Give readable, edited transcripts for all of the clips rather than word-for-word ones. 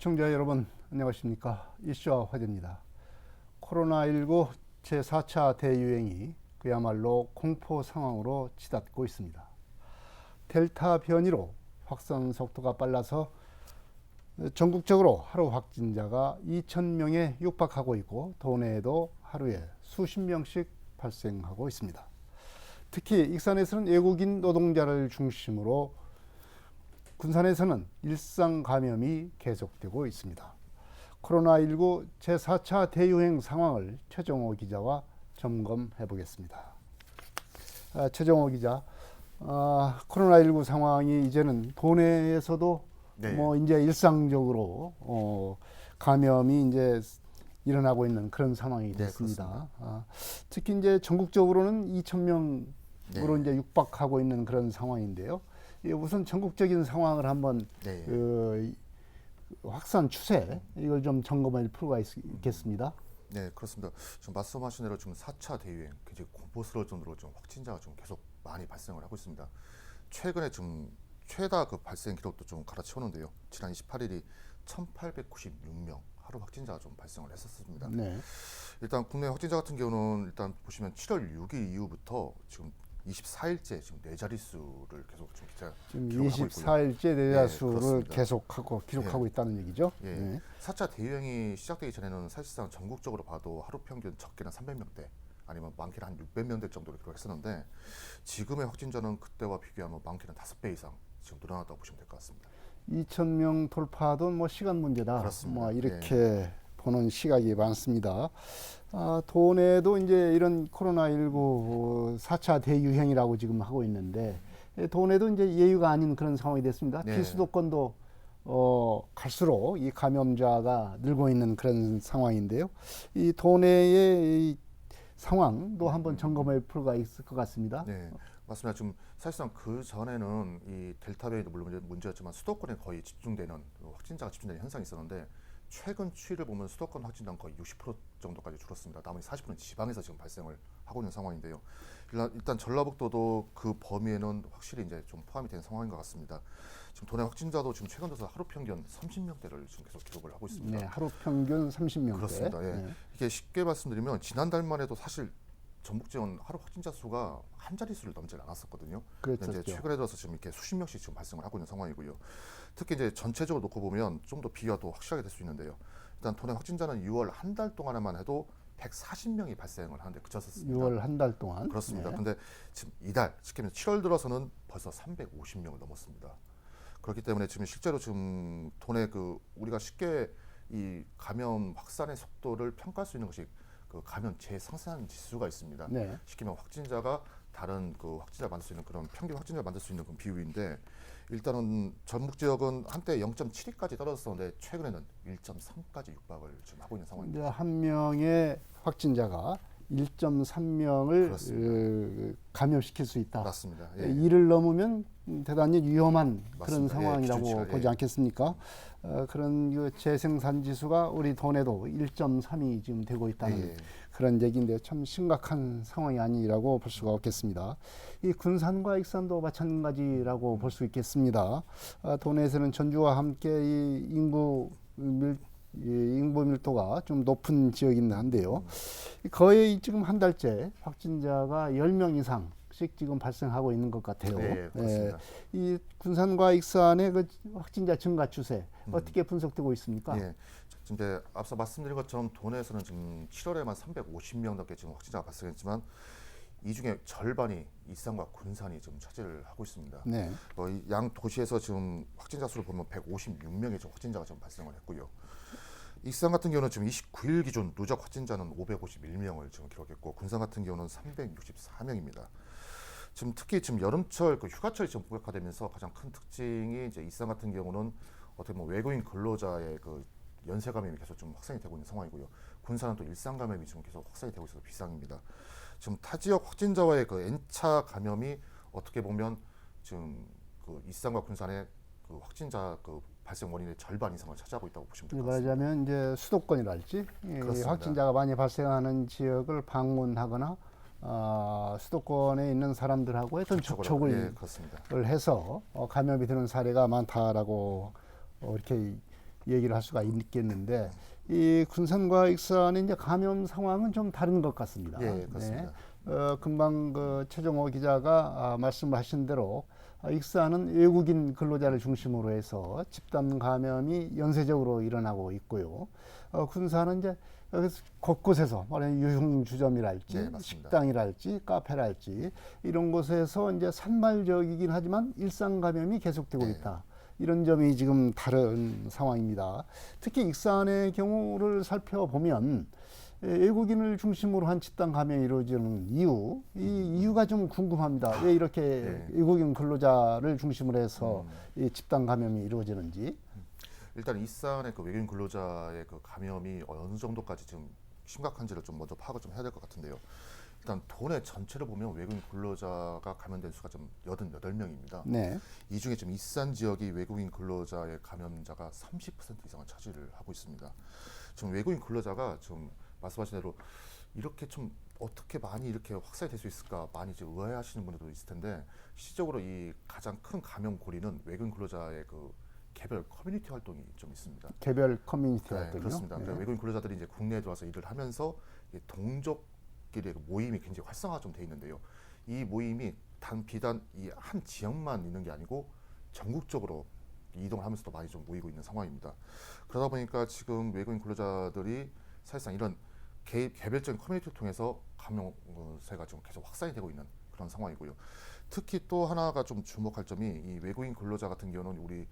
시청자 여러분 안녕하십니까. 이슈와 화제입니다. 코로나19 제4차 대유행이 그야말로 공포 상황으로 치닫고 있습니다. 델타 변이로 확산 속도가 빨라서 전국적으로 하루 확진자가 2,000명에 육박하고 있고 도내에도 하루에 수십 명씩 발생하고 있습니다. 특히 익산에서는 외국인 노동자를 중심으로 군산에서는 일상 감염이 계속되고 있습니다. 코로나19 제4차 대유행 상황을 최정호 기자와 점검해 보겠습니다. 최정호 기자, 코로나19 상황이 이제는 도내에서도 이제 일상적으로 감염이 이제 일어나고 있는 그런 상황이 됐습니다. 특히 이제 전국적으로는 2,000명으로 이제 육박하고 있는 그런 상황인데요. 우선 전국적인 상황을 한번 확산 추세 이걸 좀 점검할 필요가 있겠습니다. 네, 그렇습니다. 지금 말씀하신 대로 지금 4차 대유행 굉장히 공포스러울 정도로 좀 확진자가 좀 계속 많이 발생을 하고 있습니다. 최근에 좀 최다 그 발생 기록도 좀 갈아치우는데요. 지난 28일이 1,896명 하루 확진자가 좀 발생을 했었습니다. 네. 일단 국내 확진자 같은 경우는 일단 보시면 7월 6일 이후부터 지금 24일째 지금 네 자릿수를 계속 좀 지금 기록하고 24일째 네 자릿수를 네, 기록하고 있다는 얘기죠. 예. 네. 4차 대유행이 시작되기 전에는 사실상 전국적으로 봐도 하루 평균 적게는 300명대 아니면 많게는 한 600명대 정도로 기록했었는데 지금의 확진자는 그때와 비교하면 많게는 5배 이상 지금 늘어났다고 보시면 될 것 같습니다. 2,000명 돌파도 뭐 시간 문제다. 그렇습니다. 이렇게 보는 시각이 많습니다. 도내도 이제 이런 코로나19 4차 대유행이라고 지금 하고 있는데 도내도 이제 예유가 아닌 그런 상황이 됐습니다. 네. 비수도권도 갈수록 이 감염자가 늘고 있는 그런 상황인데요. 이 도내의 이 상황도 한번 점검할 필요가 있을 것 같습니다. 네, 맞습니다. 지금 사실상 그 전에는 이 델타 변이도 물론 문제였지만 수도권에 거의 집중되는 확진자가 집중되는 현상이 있었는데 최근 추이를 보면 수도권 확진자는 거의 60% 정도까지 줄었습니다. 나머지 40%는 지방에서 지금 발생을 하고 있는 상황인데요. 일단 전라북도도 그 범위에는 확실히 이제 좀 포함이 된 상황인 것 같습니다. 지금 도내 확진자도 지금 최근 들어서 하루 평균 30명대를 지금 계속 기록을 하고 있습니다. 네, 하루 평균 30명대. 그렇습니다. 예. 네. 이게 쉽게 말씀드리면 지난달만 해도 사실 전북 지원 하루 확진자 수가 한 자릿수를 넘지 않았었거든요. 그렇죠. 이제 최근에 들어서 지금 이렇게 수십 명씩 지금 발생을 하고 있는 상황이고요. 특히 이제 전체적으로 놓고 보면 좀 더 비교가 더 확실하게 될 수 있는데요. 일단 도내 확진자는 6월 한 달 동안에만 해도 140명이 발생을 하는데 그쳤었습니다. 6월 한 달 동안. 그렇습니다. 네. 근데 지금 이달, 쉽게 말해서 7월 들어서는 벌써 350명을 넘었습니다. 그렇기 때문에 지금 실제로 지금 도내 그 우리가 쉽게 이 감염 확산의 속도를 평가할 수 있는 것이 그 감염 재생산 지수가 있습니다. 네. 쉽게 말하면 확진자가 다른 그 확진자 만들 수 있는 그런 평균 확진자 만들 수 있는 그런 비율인데 일단은 전북 지역은 한때 0.72까지 떨어졌었는데 최근에는 1.3까지 육박을 지금 하고 있는 상황입니다. 한 명의 확진자가 1.3명을 감염시킬 수 있다. 맞습니다. 예. 이를 넘으면 대단히 위험한 그런 맞습니다. 상황이라고 기준치가, 보지 않겠습니까? 그런 그 재생산 지수가 우리 도내도 1.3이 지금 되고 있다는 그런 얘기인데 참 심각한 상황이 아니라고 볼 수가 없겠습니다. 이 군산과 익산도 마찬가지라고 볼 수 있겠습니다. 도내에서는 전주와 함께 이 인구 밀도가 좀 높은 지역이긴 한데요. 거의 지금 한 달째 확진자가 10명 이상씩 지금 발생하고 있는 것 같아요. 네, 그렇습니다. 이 군산과 익산의 그 확진자 증가 추세 어떻게 분석되고 있습니까? 예. 지금 이제 앞서 말씀드린 것처럼 도내에서는 지금 7월에만 350명 넘게 지금 확진자가 발생했지만 이 중에 절반이 익산과 군산이 지금 차지를 하고 있습니다. 네. 이 양 도시에서 지금 확진자 수를 보면 156명의 지금 확진자가 좀 발생을 했고요. 익산 같은 경우는 지금 29일 기준 누적 확진자는 551명을 지금 기록했고 군산 같은 경우는 364명입니다. 지금 특히 지금 여름철 그 휴가철이 지금 본격화되면서 가장 큰 특징이 이제 익산 같은 경우는 어떻게 보면 외국인 근로자의 그 연쇄 감염이 계속 좀 확산이 되고 있는 상황이고요. 군산은 또 일상 감염이 지금 계속 확산이 되고 있어서 비상입니다. 지금 타 지역 확진자와의 그 N차 감염이 어떻게 보면 지금 그 익산과 군산의 그 확진자 그 발생 원인의 절반 이상을 차지하고 있다고 보시면 될 것 같습니다. 말하자면 이제 수도권이랄지 확진자가 많이 발생하는 지역을 방문하거나 수도권에 있는 사람들하고 어떤 접촉을 해서 감염이 되는 사례가 많다라고 이렇게 얘기를 할 수가 있겠는데 이 군산과 익산의 이제 감염 상황은 좀 다른 것 같습니다. 예, 그렇습니다. 금방 그 최정호 기자가 말씀하신 대로 익산은 외국인 근로자를 중심으로 해서 집단 감염이 연쇄적으로 일어나고 있고요. 군산은 이제 곳곳에서 말하는 유흥주점이랄지 네, 맞습니다. 식당이랄지 카페랄지 이런 곳에서 이제 산발적이긴 하지만 일상 감염이 계속되고 네. 있다. 이런 점이 지금 다른 상황입니다. 특히 익산의 경우를 살펴보면 외국인을 중심으로 한 집단 감염이 이루어지는 이유, 이 이유가 좀 궁금합니다. 왜 이렇게 네. 외국인 근로자를 중심으로 해서 이 집단 감염이 이루어지는지. 일단 일산의 그 외국인 근로자의 그 감염이 어느 정도까지 지금 심각한지를 좀 먼저 파악을 좀 해야 될 것 같은데요. 일단 도내 전체를 보면 외국인 근로자가 감염된 수가 좀 88명입니다. 네. 이 중에 지금 일산 지역이 외국인 근로자의 감염자가 30% 이상을 차지를 하고 있습니다. 지금 외국인 근로자가 좀 말씀하신 대로 이렇게 좀 어떻게 많이 이렇게 확산이 될 수 있을까 많이 지금 의아해하시는 분들도 있을 텐데 실질적으로 이 가장 큰 감염 고리는 외국인 근로자의 그 개별 커뮤니티 활동이 좀 있습니다. 개별 커뮤니티 네, 활동이요. 그렇습니다. 네. 그러니까 외국인 근로자들이 이제 국내에 들어와서 일을 하면서 이 동족끼리의 그 모임이 굉장히 활성화 좀 돼 있는데요. 이 모임이 비단 이 한 지역만 있는 게 아니고 전국적으로 이동을 하면서도 많이 좀 모이고 있는 상황입니다. 그러다 보니까 지금 외국인 근로자들이 사실상 이런 개별적인 커뮤니티를 통해서 감염세가 지금 계속 확산이 되고 있는 그런 상황이고요. 특히 또 하나가 좀 주목할 점이 이 외국인 근로자 같은 경우는 우리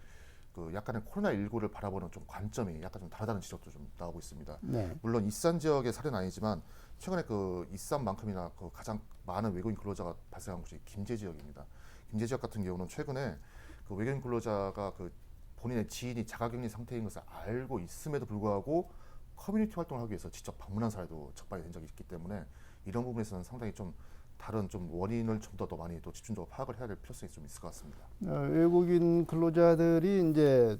그 약간의 코로나19를 바라보는 좀 관점이 약간 좀 다르다는 지적도 좀 나오고 있습니다. 네. 물론 일산 지역의 사례는 아니지만 최근에 그 일산만큼이나 그 가장 많은 외국인 근로자가 발생한 곳이 김제 지역입니다. 김제 지역 같은 경우는 최근에 그 외국인 근로자가 그 본인의 지인이 자가격리 상태인 것을 알고 있음에도 불구하고 커뮤니티 활동을 하기 위해서 직접 방문한 사례도 적발이 된 적이 있기 때문에 이런 부분에서는 상당히 좀 다른 좀 원인을 좀 더 많이 또 집중적으로 파악을 해야 될 필요성이 좀 있을 것 같습니다. 외국인 근로자들이 이제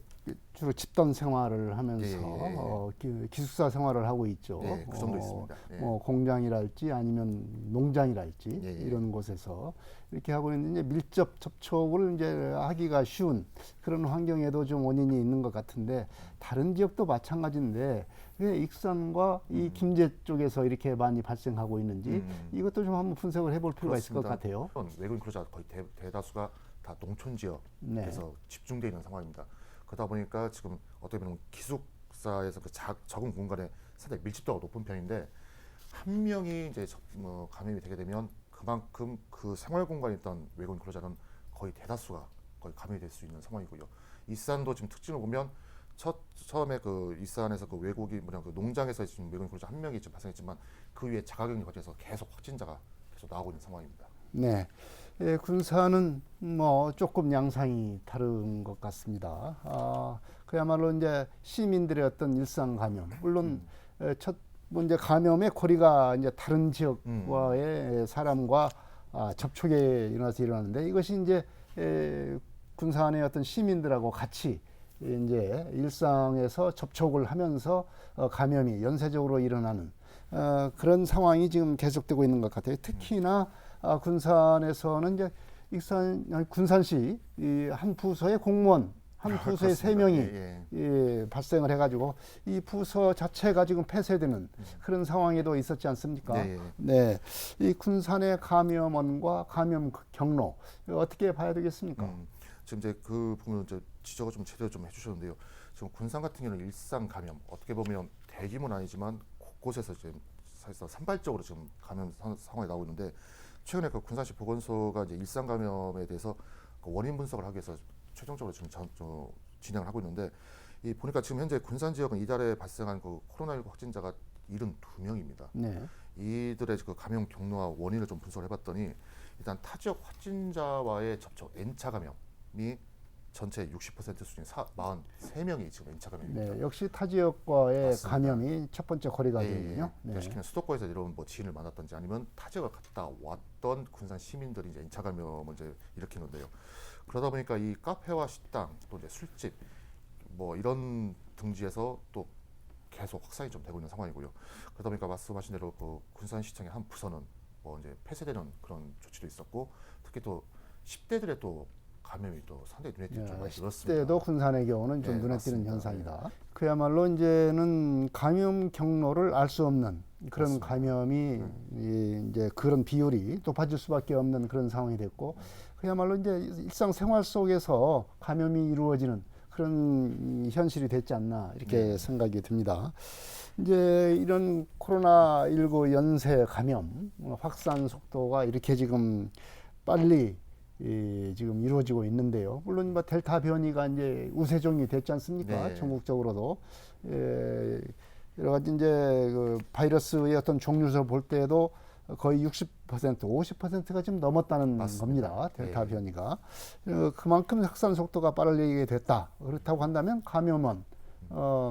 주로 집단 생활을 하면서 기숙사 생활을 하고 있죠. 예, 그 정도 있습니다. 예. 뭐 공장이랄지 아니면 농장이랄지 예, 예. 이런 곳에서 이렇게 하고 있는데 밀접 접촉을 이제 하기가 쉬운 그런 환경에도 좀 원인이 있는 것 같은데 다른 지역도 마찬가지인데 왜 익산과 이 김제 쪽에서 이렇게 많이 발생하고 있는지 이것도 좀 한번 분석을 해볼 필요가 있을 것 같아요. 외국인 근로자 거의 대다수가 다 농촌 지역에서 네. 집중되어 있는 상황입니다. 그러다 보니까 지금 어떻게 보면 기숙사에서 그 적은 공간에 상당히 밀집도가 높은 편인데 한 명이 이제 감염이 되게 되면 그만큼 그 생활 공간에 있던 외국인 근로자는 거의 대다수가 거의 감염이 될 수 있는 상황이고요. 일산도 지금 특징을 보면 처음에 그 일산에서 그 외국인 그 농장에서 지금 외국인 근로자 한 명이 지금 발생했지만 그 위에 자가격리 과정에서 계속 확진자가 계속 나오고 있는 상황입니다. 네. 예, 군산은 뭐 조금 양상이 다른 것 같습니다. 그야말로 이제 시민들의 어떤 일상 감염, 물론 첫 번째 감염의 고리가 이제 다른 지역과의 사람과 접촉에 일어나서 일어나는데 이것이 이제 군산의 어떤 시민들하고 같이 이제 일상에서 접촉을 하면서 감염이 연쇄적으로 일어나는 그런 상황이 지금 계속되고 있는 것 같아요. 특히나 군산에서는 이제 군산시 이 한 부서의 공무원 한 부서에 세 명이 발생을 해가지고 이 부서 자체가 지금 폐쇄되는 그런 상황에도 있었지 않습니까? 네, 이 군산의 감염원과 감염 경로 어떻게 봐야 되겠습니까? 지금 이제 그 부분을 이제 지적을 좀 제대로 좀 해주셨는데요. 지금 군산 같은 경우는 일상 감염 어떻게 보면 대규모는 아니지만 곳곳에서 지금 사실상 산발적으로 지금 감염 상황이 나오고 있는데 최근에 그 군산시 보건소가 이제 일상 감염에 대해서 그 원인 분석을 하기 위해서 최종적으로 지금 진행을 하고 있는데 이 보니까 지금 현재 군산 지역은 이달에 발생한 그 코로나19 확진자가 72명입니다. 네. 이들의 그 감염 경로와 원인을 좀 분석을 해봤더니 일단 타 지역 확진자와의 접촉 N차 감염이 전체 60% 수준 43명이 지금 N차 감염입니다. 네, 역시 타 지역과의 맞습니다. 감염이 첫 번째 거리가 되는군요. 네. 시키면 수도권에서 이런 뭐 지인을 만났던지 아니면 타 지역을 갔다 왔던 군산 시민들이 이제 N차 감염을 이제 일으킨 건데요. 그러다 보니까 이 카페와 식당 또 이제 술집 뭐 이런 등지에서 또 계속 확산이 좀 되고 있는 상황이고요. 그러다 보니까 말씀하신 대로 그 군산시청의 한 부서는 뭐 이제 폐쇄되는 그런 조치도 있었고 특히 또 10대들의 또 감염이 또 상당히 눈에 띄는 좀 많이 10대도 늘었습니다. 군산의 경우는 좀 네, 눈에 맞습니다. 띄는 현상이다. 그야말로 이제는 감염 경로를 알 수 없는 그런 맞습니다. 감염이 이제 그런 비율이 높아질 수밖에 없는 그런 상황이 됐고, 그야말로 이제 일상생활 속에서 감염이 이루어지는 그런 현실이 됐지 않나 이렇게 생각이 듭니다. 이제 이런 코로나19 연쇄 감염 확산 속도가 이렇게 지금 빨리 지금 이루어지고 있는데요. 물론 뭐 델타 변이가 이제 우세종이 됐지 않습니까? 네. 전국적으로도 여러 가지 이제 그 바이러스의 어떤 종류를 볼 때도 거의 60%, 50%가 지금 넘었다는 맞습니다. 겁니다. 델타 예. 변이가 그만큼 확산 속도가 빠르게 됐다. 그렇다고 한다면 감염원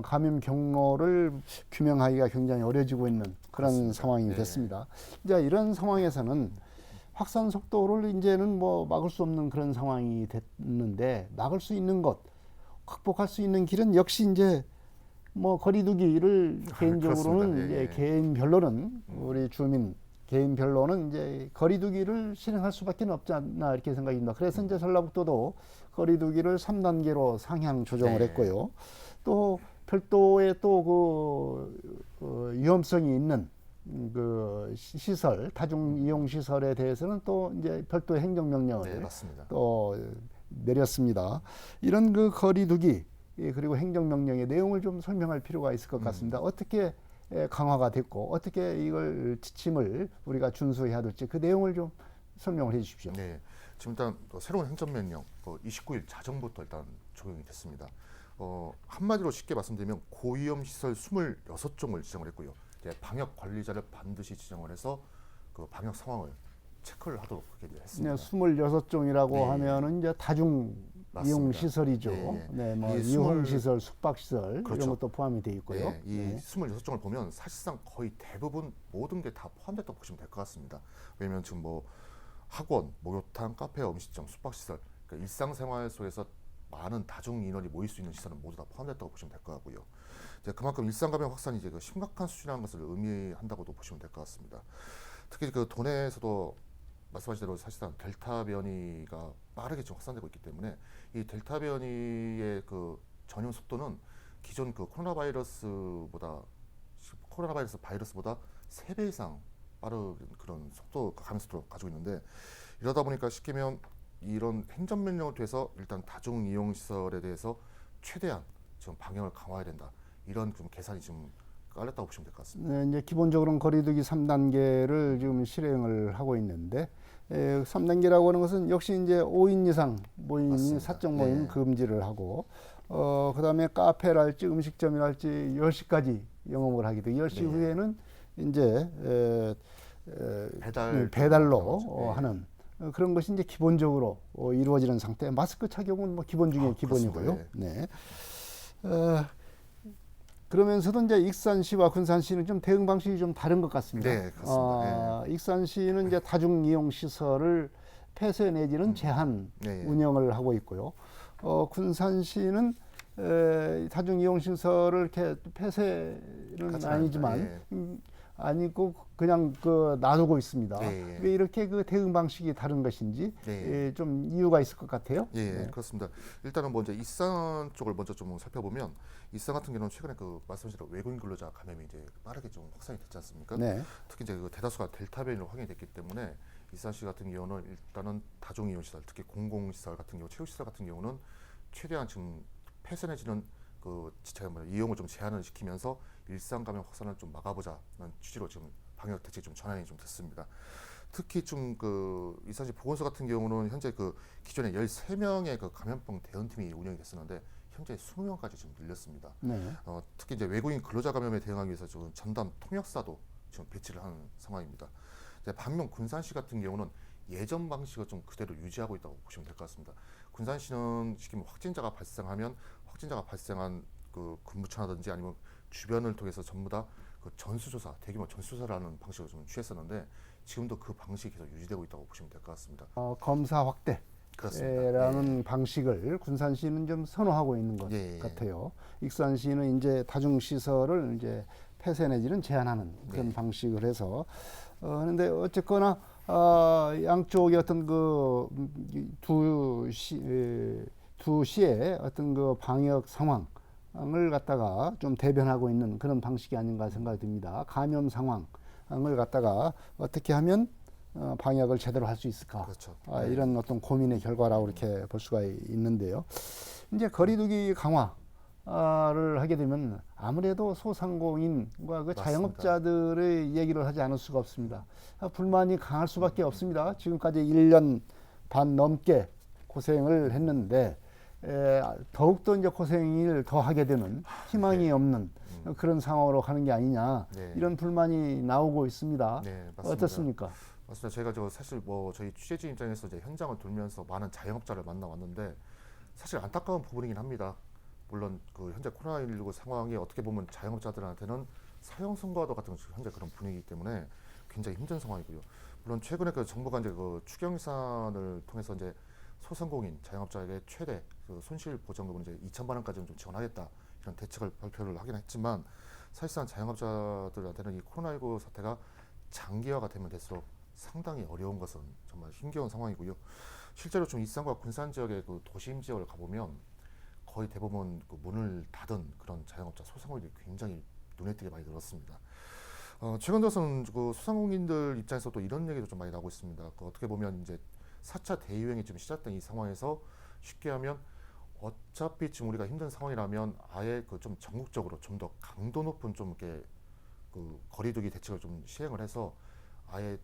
감염 경로를 규명하기가 굉장히 어려지고 있는 그런 그렇습니다. 상황이 네. 됐습니다. 이제 이런 상황에서는 확산 속도를 이제는 뭐 막을 수 없는 그런 상황이 됐는데, 막을 수 있는 것, 극복할 수 있는 길은 역시 이제 뭐 거리두기를 개인적으로는 그렇습니다. 예, 이제 예. 개인별로는 우리 주민 개인별로는 이제 거리두기를 실행할 수밖에 없지 않나 이렇게 생각이 듭니다. 그래서 이제 전라북도도 거리두기를 3단계로 상향 조정을 네. 했고요. 또 별도의 또 그 위험성이 있는 그 시설, 다중 이용 시설에 대해서는 또 이제 별도의 행정명령을 네, 맞습니다. 또 내렸습니다. 이런 그 거리두기 그리고 행정명령의 내용을 좀 설명할 필요가 있을 것 같습니다. 어떻게 강화가 됐고 어떻게 이걸 지침을 우리가 준수해야 될지 그 내용을 좀 설명을 해 주십시오. 네, 지금 일단 새로운 행정명령 29일 자정부터 일단 적용이 됐습니다. 한마디로 쉽게 말씀드리면 고위험 시설 26종을 지정을 했고요. 이제 방역 관리자를 반드시 지정을 해서 그 방역 상황을 체크를 하도록 그렇게 했습니다. 26종이라고 네. 하면은 이제 다중 맞습니다. 이용 시설이죠. 네. 네, 뭐 이 유흥 20 시설, 숙박 시설 그렇죠. 이런 것도 포함이 돼 있고요. 네, 이 26종을 보면 사실상 거의 대부분 모든 게 다 포함됐다고 보시면 될 것 같습니다. 왜냐면 지금 뭐 학원, 목욕탕, 카페, 음식점, 숙박시설, 그러니까 일상생활 속에서 많은 다중 인원이 모일 수 있는 시설은 모두 다 포함됐다고 보시면 될 것 같고요. 이제 그만큼 일상감염 확산이 이제 그 심각한 수준이라는 것을 의미한다고도 보시면 될 것 같습니다. 특히 그 도내에서도 말씀하신 대로 사실상 델타 변이가 빠르게 지금 확산되고 있기 때문에 이 델타 변이의 그 전염 속도는 기존 그 코로나 바이러스보다 3배 이상 빠른 그런 속도, 감염 속도를 가지고 있는데, 이러다 보니까 쉽게면 이런 행정명령을 통해서 일단 다중 이용 시설에 대해서 최대한 지금 방역을 강화해야 된다. 이런 좀 계산이 지금 깔렸다고 보시면 될 것 같습니다. 네, 이제 기본적으로는 거리두기 3단계를 지금 실행을 하고 있는데 3단계라고 하는 것은 역시 이제 5인 이상 모임, 맞습니다. 사적 모임 네. 금지를 하고 그다음에 카페랄지 음식점이랄지 10시까지 영업을 하게 돼. 10시 네. 후에는 이제 배달로 네. 하는 그런 것이 이제 기본적으로 이루어지는 상태. 마스크 착용은 뭐 기본 중에 기본이고요. 그렇습니다. 네. 그러면서도 이제 익산시와 군산시는 좀 대응 방식이 좀 다른 것 같습니다. 네, 그렇습니다. 익산시는 이제 다중 이용 시설을 폐쇄 내지는 제한 네. 운영을 하고 있고요. 군산시는 다중 이용 시설을 이렇게 폐쇄는 하지 아니지만 않습니다. 아니고 그냥 그 놔두고 있습니다. 예. 왜 이렇게 그 대응 방식이 다른 것인지 예. 좀 이유가 있을 것 같아요. 예, 네. 그렇습니다. 일단은 먼저 익산 쪽을 먼저 좀 살펴보면, 익산 같은 경우는 최근에 그 말씀하신 대로 외국인 근로자 감염이 이제 빠르게 좀 확산이 됐지 않습니까? 네. 특히 이제 그 대다수가 델타 변이로 확인이 됐기 때문에 익산시 같은 경우는 일단은 다중 이용 시설, 특히 공공 시설 같은 경우, 체육 시설 같은 경우는 최대한 지금 폐쇄 내지는 그 이용을 좀 제한을 시키면서 일상 감염 확산을 좀 막아보자는 취지로 지금 방역 대책이 좀 전환이 좀 됐습니다. 특히 좀 그 익산시 보건소 같은 경우는 현재 그 기존에 13명의 그 감염병 대응팀이 운영이 됐었는데 현재 20명까지 지금 늘렸습니다. 네. 특히 이제 외국인 근로자 감염에 대응하기 위해서 지금 전담 통역사도 지금 배치를 하는 상황입니다. 이제 반면 군산시 같은 경우는 예전 방식을 좀 그대로 유지하고 있다고 보시면 될 것 같습니다. 군산시는 지금 확진자가 발생하면 확진자가 발생한 그 근무처라든지 아니면 주변을 통해서 전부 다 그 전수조사, 대규모 전수조사를 하는 방식을 좀 취했었는데 지금도 그 방식이 계속 유지되고 있다고 보시면 될 것 같습니다. 검사 확대. 그렇습니다. 라는 방식을 군산시는 좀 선호하고 있는 것 같아요. 익산시는 이제 다중시설을 이제 폐쇄 내지는 제한하는 그런 방식을 해서 그런데 어쨌거나 양쪽의 어떤 두 시의 어떤 그 방역 상황을 갖다가 좀 대변하고 있는 그런 방식이 아닌가 생각이 듭니다. 감염 상황을 갖다가 어떻게 하면 방역을 제대로 할 수 있을까? 그렇죠. 이런 어떤 고민의 결과라고 이렇게 볼 수가 있는데요. 이제 거리두기 강화를 하게 되면 아무래도 소상공인과 그 자영업자들의 얘기를 하지 않을 수가 없습니다. 불만이 강할 수밖에 없습니다. 지금까지 1년 반 넘게 고생을 했는데 더욱더 이제 고생을 더 하게 되는 희망이 없는 그런 상황으로 가는 게 아니냐 이런 불만이 나오고 있습니다. 네, 맞습니다. 어떻습니까? 맞습니다. 제가 사실 저희 취재진 입장에서 이제 현장을 돌면서 많은 자영업자를 만나왔는데 사실 안타까운 부분이긴 합니다. 물론 그 현재 코로나19 상황이 어떻게 보면 자영업자들한테는 사형선고와도 같은 현재 그런 분위기이기 때문에 굉장히 힘든 상황이고요. 물론 최근에 그 정부가 이제 그 추경예산을 통해서 이제 소상공인 자영업자에게 최대 그 손실 보전금을 이제 2천만 원까지는 좀 지원하겠다 이런 대책을 발표를 하긴 했지만 사실상 자영업자들한테는 이 코로나19 사태가 장기화가 되면 될수록 상당히 어려운 것은 정말 힘겨운 상황이고요. 실제로 좀 일산과 군산 지역의 그 도심 지역을 가보면 거의 대부분 그 문을 닫은 그런 자영업자 소상공인들이 굉장히 눈에 띄게 많이 늘었습니다. 최근 들어서는 그 소상공인들 입장에서 또 이런 얘기도 좀 많이 나오고 있습니다. 그 어떻게 보면 이제 4차 대유행이 좀 시작된 이 상황에서 쉽게 하면 어차피 지금 우리가 힘든 상황이라면 아예 그 좀 전국적으로 좀 더 강도 높은 좀 이렇게 그 거리두기 대책을 좀 시행을 해서 아예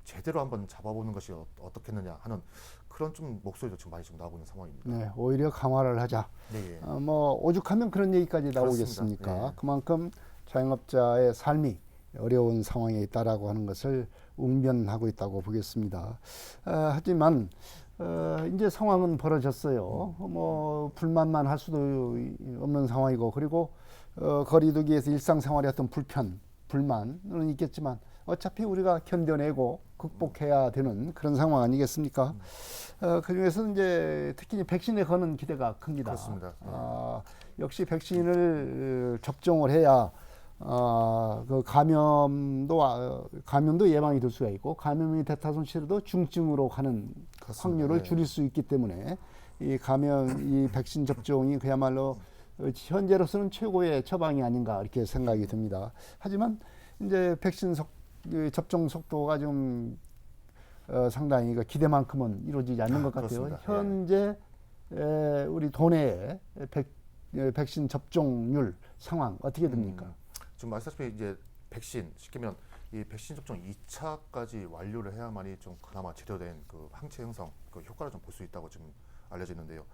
제대로 한번 잡아보는 것이 어떻겠느냐 하는 그런 좀 목소리도 지금 많이 좀 나오고 있는 상황입니다. 네, 오히려 강화를 하자. 네, 뭐 오죽하면 그런 얘기까지 그렇습니다. 나오겠습니까? 네. 그만큼 자영업자의 삶이 어려운 상황에 있다라고 하는 것을 웅변하고 있다고 보겠습니다. 하지만 이제 상황은 벌어졌어요. 뭐 불만만 할 수도 없는 상황이고 그리고 거리두기에서 일상생활의 어떤 불만은 있겠지만 어차피 우리가 견뎌내고 극복해야 되는 그런 상황 아니겠습니까? 그 중에서 이제 특히 백신에 거는 기대가 큽니다. 그렇습니다. 역시 백신을 접종을 해야 그 감염도 예방이 될 수가 있고 감염이 됐다손 치더라도 중증으로 가는 그렇습니다. 확률을 네. 줄일 수 있기 때문에 이 백신 접종이 그야말로 현재로서는 최고의 처방이 아닌가 이렇게 생각이 듭니다. 하지만 이제 백신 접종 속도가 좀 상당히 기대만큼은 이루어지지 않는 것 같아요. 그렇습니다. 현재 우리 도내의 백신 접종률 상황 어떻게 됩니까? 지금 말씀하셨다시피 이제 백신 시키면 이 백신 접종 2차까지 완료를 해야만이 좀 그나마 제대로된 그 항체 형성 그 효과를 좀 볼 수 있다고 지금 알려져 있는데요.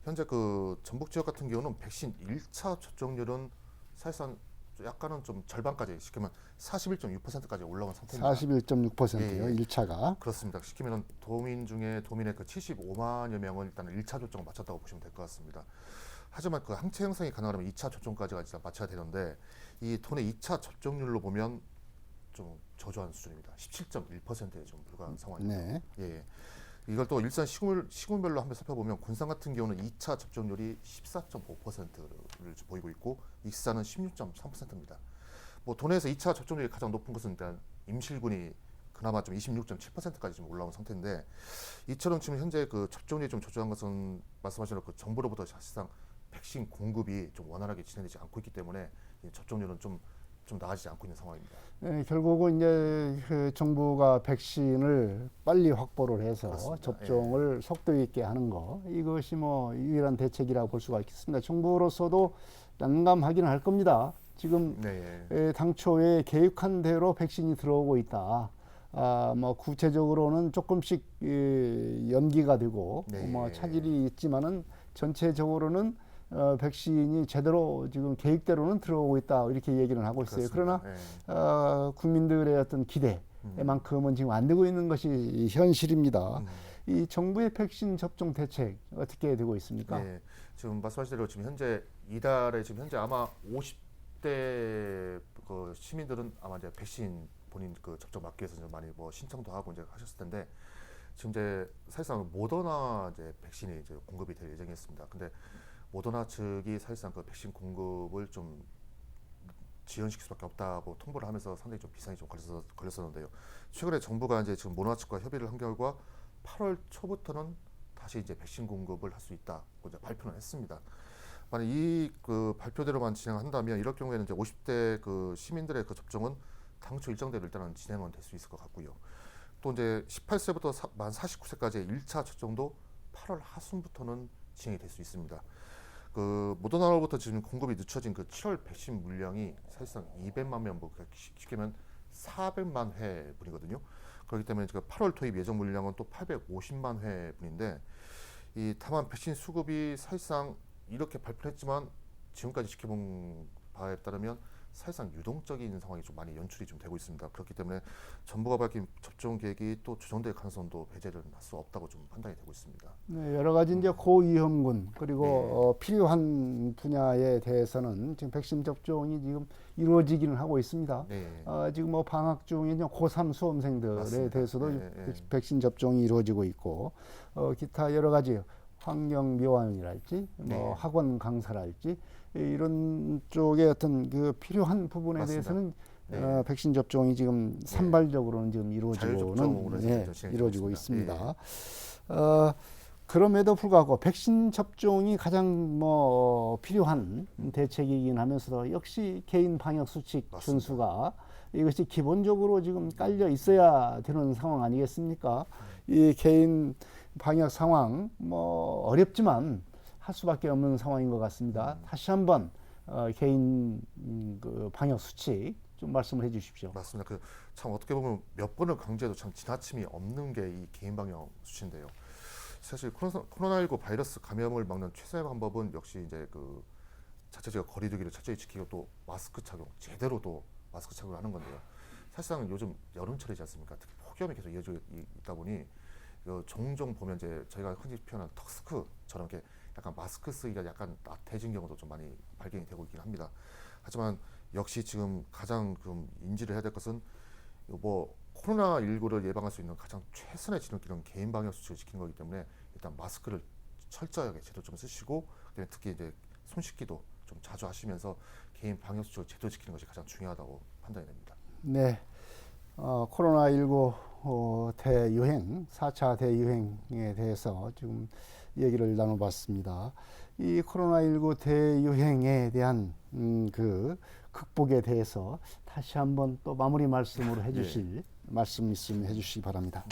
현재 그 전북 지역 같은 경우는 백신 1차 접종률은 사실상 약간은 좀 절반까지 시키면 41.6%까지 올라온 상태입니다. 41.6%요. 예, 예. 1차가. 그렇습니다. 시키면 도민의 그 75만여 명은 일단 1차 접종을 마쳤다고 보시면 될 것 같습니다. 하지만 그 항체 형성이 가능하면 2차 접종까지가 진짜 마쳐야 되는데 이 도내 2차 접종률로 보면 좀 저조한 수준입니다. 17.1%에 좀 불과한 상황입니다. 네. 예. 이걸 또 일산 시군별로 한번 살펴보면 군산 같은 경우는 2차 접종률이 14.5%를 보이고 있고 익산은 16.3%입니다. 뭐 도내에서 2차 접종률이 가장 높은 것은 일단 임실군이 그나마 좀 26.7%까지 좀 올라온 상태인데 이처럼 지금 현재 그 접종률이 좀 저조한 것은 말씀하신 그 정부로부터 사실상 백신 공급이 좀 원활하게 진행되지 않고 있기 때문에 이 접종률은 좀 나아지지 않고 있는 상황입니다. 네, 결국은 이제 그 정부가 백신을 빨리 확보를 해서 그렇습니다. 접종을 속도 있게 하는 거 이것이 뭐 유일한 대책이라고 볼 수가 있겠습니다. 정부로서도 난감하기는 할 겁니다. 지금 네. 당초에 계획한 대로 백신이 들어오고 있다. 뭐 구체적으로는 조금씩 연기가 되고 네. 뭐 차질이 있지만은 전체적으로는 백신이 제대로 지금 계획대로는 들어오고 있다 이렇게 얘기를 하고 있어요. 그렇습니다. 그러나 국민들의 어떤 기대만큼은 지금 안 되고 있는 것이 현실입니다. 이 정부의 백신 접종 대책 어떻게 되고 있습니까? 네. 지금 말씀하신 대로 지금 현재 이달에 지금 현재 아마 50대 그 시민들은 아마 이제 백신 본인 그 접종 맞기 위해서 좀 많이 뭐 신청도 하고 이제 하셨을 텐데 지금 이제 사실상 모더나 이제 백신이 이제 공급이 될 예정이었습니다. 근데 모더나 측이 사실상 그 백신 공급을 좀 지연시킬 수밖에 없다고 통보를 하면서 상당히 좀 비상이 좀 걸렸었는데요. 최근에 정부가 이제 지금 모노아 측과 협의를 한 결과 8월 초부터는 다시 이제 백신 공급을 할 수 있다고 이제 발표는 했습니다. 만약 이 그 발표대로만 진행한다면 이럴 경우에는 이제 50대 그 시민들의 그 접종은 당초 일정대로 일단은 진행은 될 수 있을 것 같고요. 또 이제 18세부터 만 49세까지의 1차 접종도 8월 하순부터는 진행이 될 수 있습니다. 그 모더나로부터 지금 공급이 늦춰진 그 7월 백신 물량이 사실상 200만 명, 뭐 쉽게 하면 400만 회분이거든요. 그렇기 때문에 지금 8월 도입 예정 물량은 또 850만 회분인데, 이 다만 백신 수급이 사실상 이렇게 발표했지만 지금까지 지켜본 바에 따르면 사실상 유동적인 상황이 좀 많이 연출이 좀 되고 있습니다. 그렇기 때문에 정부가 밝힌 접종 계획이 또 조정될 가능성도 배제를 할 수 없다고 좀 판단이 되고 있습니다. 네, 여러 가지 이제 고위험군 그리고 네. 필요한 분야에 대해서는 지금 백신 접종이 지금 이루어지기는 하고 있습니다. 네. 지금 뭐 방학 중에 이제 고3 수험생들에 맞습니다. 대해서도 네. 백신 접종이 이루어지고 있고, 기타 여러 가지 환경 묘원이랄지 뭐 네. 학원 강사랄지 이런 쪽에 어떤 그 필요한 부분에 맞습니다. 대해서는 네. 백신 접종이 지금 산발적으로는 지금 자율접종으로 이루어지고는 진행이 이루어지고 되고 있습니다. 있습니다. 그럼에도 불구하고 백신 접종이 가장 뭐 필요한 대책이긴 하면서도 역시 개인 방역 수칙 맞습니다. 준수가 이것이 기본적으로 지금 깔려 있어야 되는 상황 아니겠습니까? 이 개인 방역 상황 뭐 어렵지만 할 수밖에 없는 상황인 것 같습니다. 다시 한번 개인 그 방역 수칙 좀 말씀을 해주십시오. 맞습니다. 그 참 어떻게 보면 몇 번을 강조해도 참 지나침이 없는 게 이 개인 방역 수치인데요. 사실 코로나19 바이러스 감염을 막는 최선의 방법은 역시 이제 그 자체적인 거리두기를 철저히 지키고 또 마스크 착용, 제대로 또 마스크 착용을 하는 건데요. 사실상 요즘 여름철이지 않습니까? 특히 폭염이 계속 이어져 있다 보니 종종 보면 이제 저희가 흔히 표현하는 턱스크처럼 이렇게 약간 마스크 쓰기가 약간 나태해진 경우도 좀 많이 발견이 되고 있긴 합니다. 하지만 역시 지금 가장 좀 인지를 해야 될 것은 뭐 코로나19를 예방할 수 있는 가장 최선의 지름길은 개인 방역 수칙을 지키는 거기 때문에 일단 마스크를 철저하게 제대로 좀 쓰시고, 특히 이제 손 씻기도 좀 자주 하시면서 개인 방역 수칙을 제대로 지키는 것이 가장 중요하다고 판단이 됩니다. 네, 코로나19 대유행, 4차 대유행에 대해서 지금 얘기를 나눠봤습니다. 이 코로나19 대유행에 대한 그 극복에 대해서 다시 한번 또 마무리 말씀으로 해주실 말씀 있으면 해주시기 바랍니다.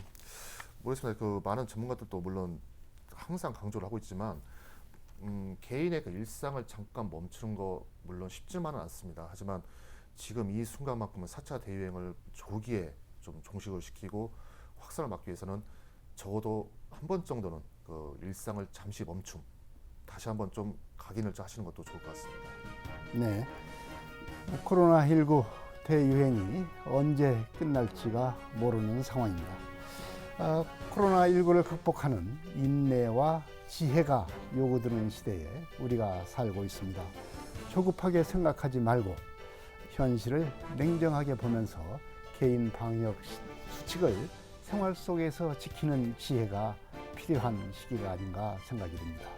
모르겠습니다. 그 많은 전문가들도 물론 항상 강조를 하고 있지만 개인의 그 일상을 잠깐 멈추는 거 물론 쉽지만은 않습니다. 하지만 지금 이 순간만큼은 4차 대유행을 조기에 좀 종식을 시키고 확산을 막기 위해서는 적어도 한 번 정도는 그 일상을 잠시 멈춤, 다시 한번 좀 각인을 좀 하시는 것도 좋을 것 같습니다. 네, 코로나19 대유행이 언제 끝날지가 모르는 상황입니다. 코로나19를 극복하는 인내와 지혜가 요구되는 시대에 우리가 살고 있습니다. 조급하게 생각하지 말고 현실을 냉정하게 보면서 개인 방역 수칙을 생활 속에서 지키는 지혜가 필요한 시기가 아닌가 생각이 듭니다.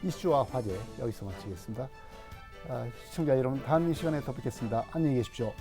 이슈와 화제 여기서 마치겠습니다. 시청자 여러분, 다음 이 시간에 더 뵙겠습니다. 안녕히 계십시오.